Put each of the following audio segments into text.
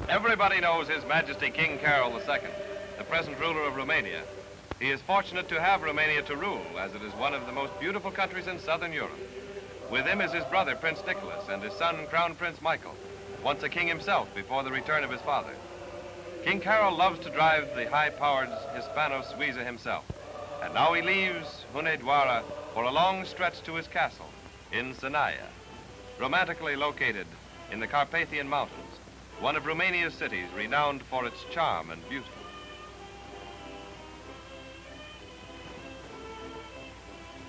Everybody knows His Majesty King Carol II, the present ruler of Romania. He is fortunate to have Romania to rule, as it is one of the most beautiful countries in southern Europe. With him is his brother, Prince Nicholas, and his son, Crown Prince Michael, once a king himself before the return of his father. King Carol loves to drive the high-powered Hispano-Suiza himself, and now he leaves Hunedoara for a long stretch to his castle in Sinaia, romantically located in the Carpathian Mountains, one of Romania's cities renowned for its charm and beauty.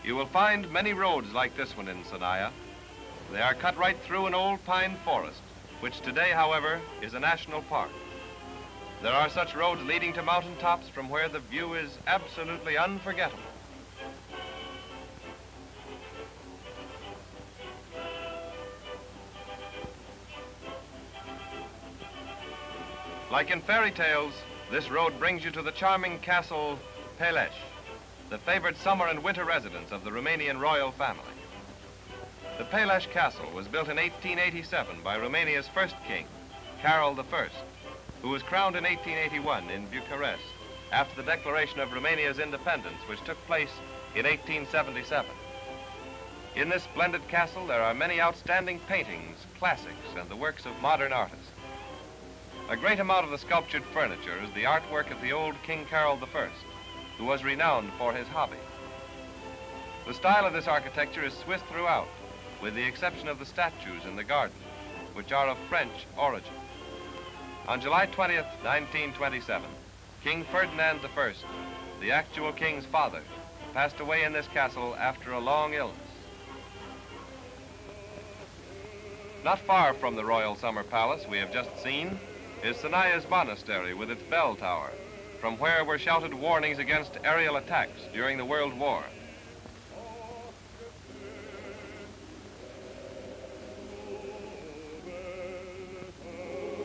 You will find many roads like this one in Sinaia. They are cut right through an old pine forest, which today, however, is a national park. There are such roads leading to mountaintops from where the view is absolutely unforgettable. Like in fairy tales, this road brings you to the charming castle Peles, the favored summer and winter residence of the Romanian royal family. The Peles Castle was built in 1887 by Romania's first king, Carol I, who was crowned in 1881 in Bucharest after the declaration of Romania's independence, which took place in 1877. In this splendid castle, there are many outstanding paintings, classics, and the works of modern artists. A great amount of the sculptured furniture is the artwork of the old King Carol I, who was renowned for his hobby. The style of this architecture is Swiss throughout, with the exception of the statues in the garden, which are of French origin. On July 20th, 1927, King Ferdinand I, the actual king's father, passed away in this castle after a long illness. Not far from the royal summer palace we have just seen is Sinaia's monastery with its bell tower, from where were shouted warnings against aerial attacks during the World War.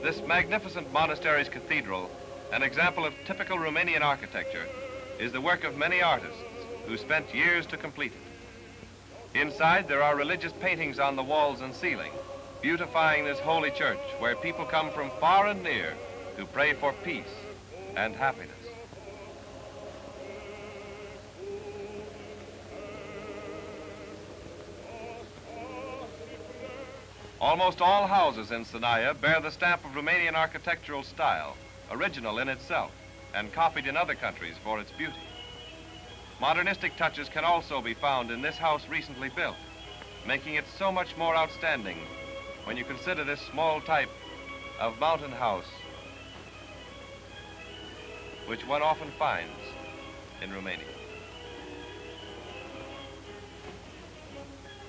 This magnificent monastery's cathedral, an example of typical Romanian architecture, is the work of many artists who spent years to complete it. Inside, there are religious paintings on the walls and ceiling, beautifying this holy church where people come from far and near to pray for peace and happiness. Almost all houses in Sinaia bear the stamp of Romanian architectural style, original in itself and copied in other countries for its beauty. Modernistic touches can also be found in this house recently built, making it so much more outstanding when you consider this small type of mountain house, which one often finds in Romania.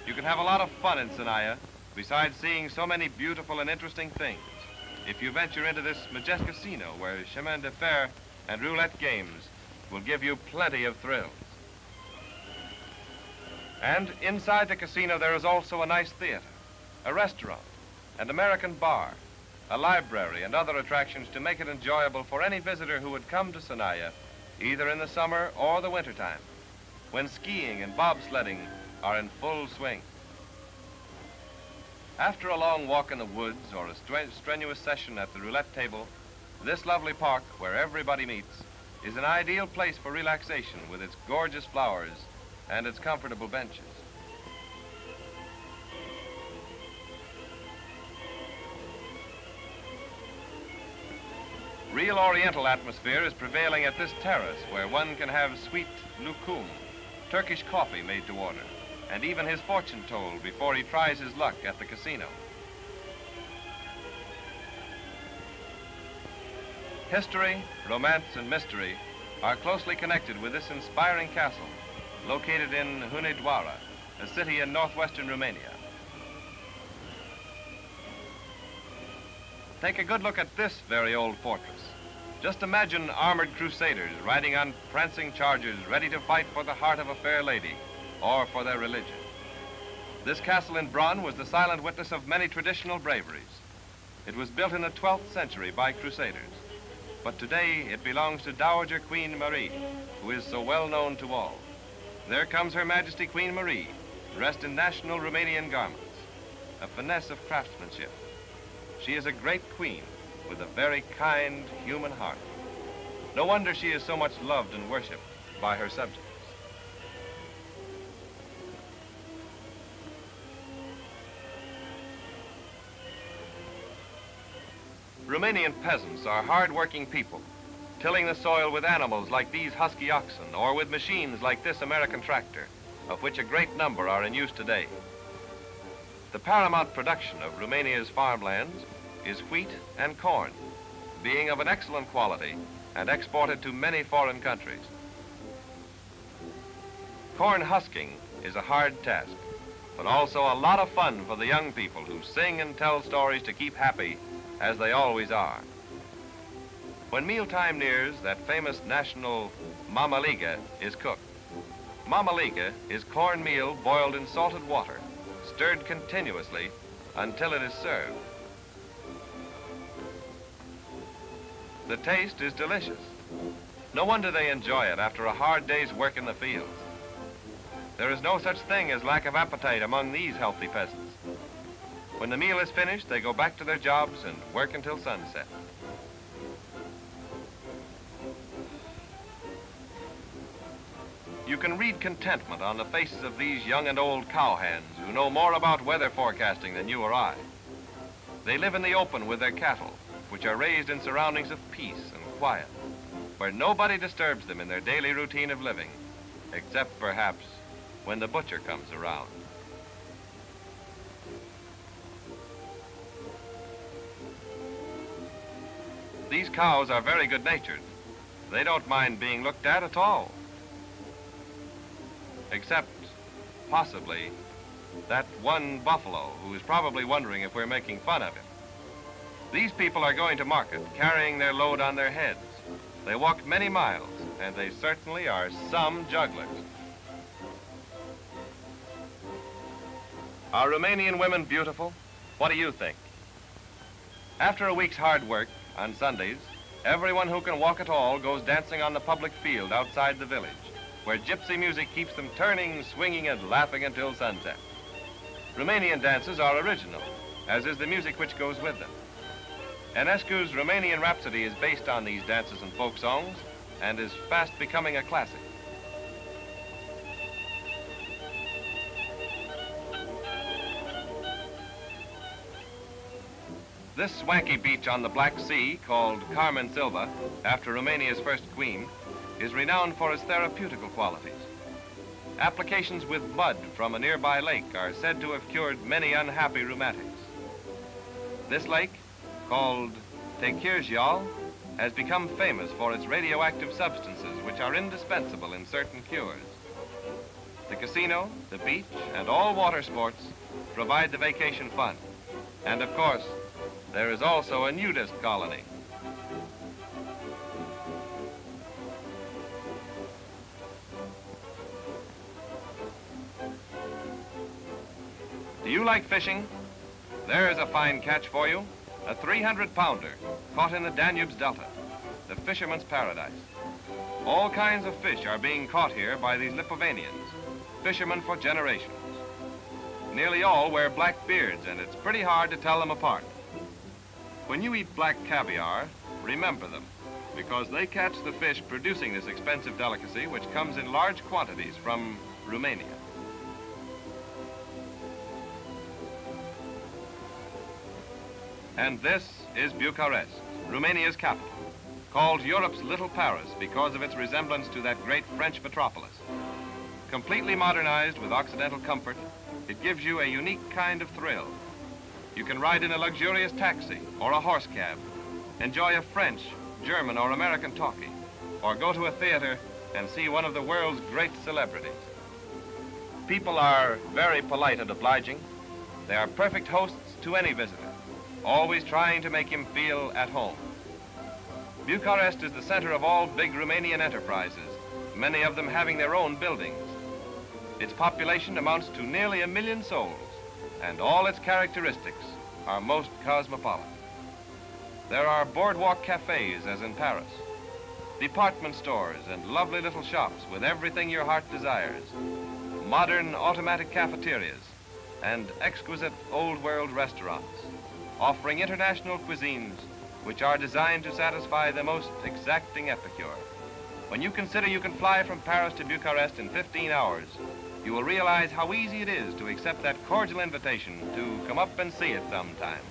You can have a lot of fun in Sinaia, besides seeing so many beautiful and interesting things, if you venture into this majestic casino where chemin de fer and roulette games will give you plenty of thrills. And inside the casino there is also a nice theater, a restaurant, an American bar, a library, and other attractions to make it enjoyable for any visitor who would come to Sinaia, either in the summer or the wintertime, when skiing and bobsledding are in full swing. After a long walk in the woods or a strenuous session at the roulette table, this lovely park, where everybody meets, is an ideal place for relaxation with its gorgeous flowers and its comfortable benches. Real Oriental atmosphere is prevailing at this terrace, where one can have sweet lokum, Turkish coffee made to order, and even his fortune told before he tries his luck at the casino. History, romance, and mystery are closely connected with this inspiring castle, located in Hunedoara, a city in northwestern Romania. Take a good look at this very old fortress. Just imagine armored crusaders riding on prancing chargers, ready to fight for the heart of a fair lady, or for their religion. This castle in Brunn was the silent witness of many traditional braveries. It was built in the 12th century by Crusaders, but today it belongs to Dowager Queen Marie, who is so well known to all. There comes Her Majesty Queen Marie, dressed in national Romanian garments, a finesse of craftsmanship. She is a great queen with a very kind human heart. No wonder she is so much loved and worshipped by her subjects. Romanian peasants are hard-working people, tilling the soil with animals like these husky oxen or with machines like this American tractor, of which a great number are in use today. The paramount production of Romania's farmlands is wheat and corn, being of an excellent quality and exported to many foreign countries. Corn husking is a hard task, but also a lot of fun for the young people who sing and tell stories to keep happy, as they always are. When mealtime nears, that famous national mamaliga is cooked. Mamaliga is cornmeal boiled in salted water, stirred continuously until it is served. The taste is delicious. No wonder they enjoy it after a hard day's work in the fields. There is no such thing as lack of appetite among these healthy peasants. When the meal is finished, they go back to their jobs and work until sunset. You can read contentment on the faces of these young and old cowhands who know more about weather forecasting than you or I. They live in the open with their cattle, which are raised in surroundings of peace and quiet, where nobody disturbs them in their daily routine of living, except perhaps when the butcher comes around. These cows are very good-natured. They don't mind being looked at all. Except, possibly, that one buffalo who is probably wondering if we're making fun of him. These people are going to market, carrying their load on their heads. They walk many miles, and they certainly are some jugglers. Are Romanian women beautiful? What do you think? After a week's hard work, on Sundays, everyone who can walk at all goes dancing on the public field outside the village, where gypsy music keeps them turning, swinging, and laughing until sunset. Romanian dances are original, as is the music which goes with them. Enescu's Romanian Rhapsody is based on these dances and folk songs and is fast becoming a classic. This swanky beach on the Black Sea, called Carmen Silva, after Romania's first queen, is renowned for its therapeutical qualities. Applications with mud from a nearby lake are said to have cured many unhappy rheumatics. This lake, called Tequirgial, has become famous for its radioactive substances, which are indispensable in certain cures. The casino, the beach, and all water sports provide the vacation fun. And of course, there is also a nudist colony. Do you like fishing? There's a fine catch for you. A 300-pounder caught in the Danube's delta, the fisherman's paradise. All kinds of fish are being caught here by these Lipovanians, fishermen for generations. Nearly all wear black beards, and it's pretty hard to tell them apart. When you eat black caviar, remember them, because they catch the fish producing this expensive delicacy, which comes in large quantities from Romania. And this is Bucharest, Romania's capital, called Europe's Little Paris because of its resemblance to that great French metropolis. Completely modernized with Occidental comfort, it gives you a unique kind of thrill. You can ride in a luxurious taxi or a horse cab, enjoy a French, German, or American talkie, or go to a theater and see one of the world's great celebrities. People are very polite and obliging. They are perfect hosts to any visitor, always trying to make him feel at home. Bucharest is the center of all big Romanian enterprises, many of them having their own buildings. Its population amounts to nearly 1 million souls, and all its characteristics are most cosmopolitan. There are boardwalk cafes, as in Paris, department stores and lovely little shops with everything your heart desires, modern automatic cafeterias, and exquisite old-world restaurants, offering international cuisines which are designed to satisfy the most exacting epicure. When you consider you can fly from Paris to Bucharest in 15 hours, you will realize how easy it is to accept that cordial invitation to come up and see it sometime.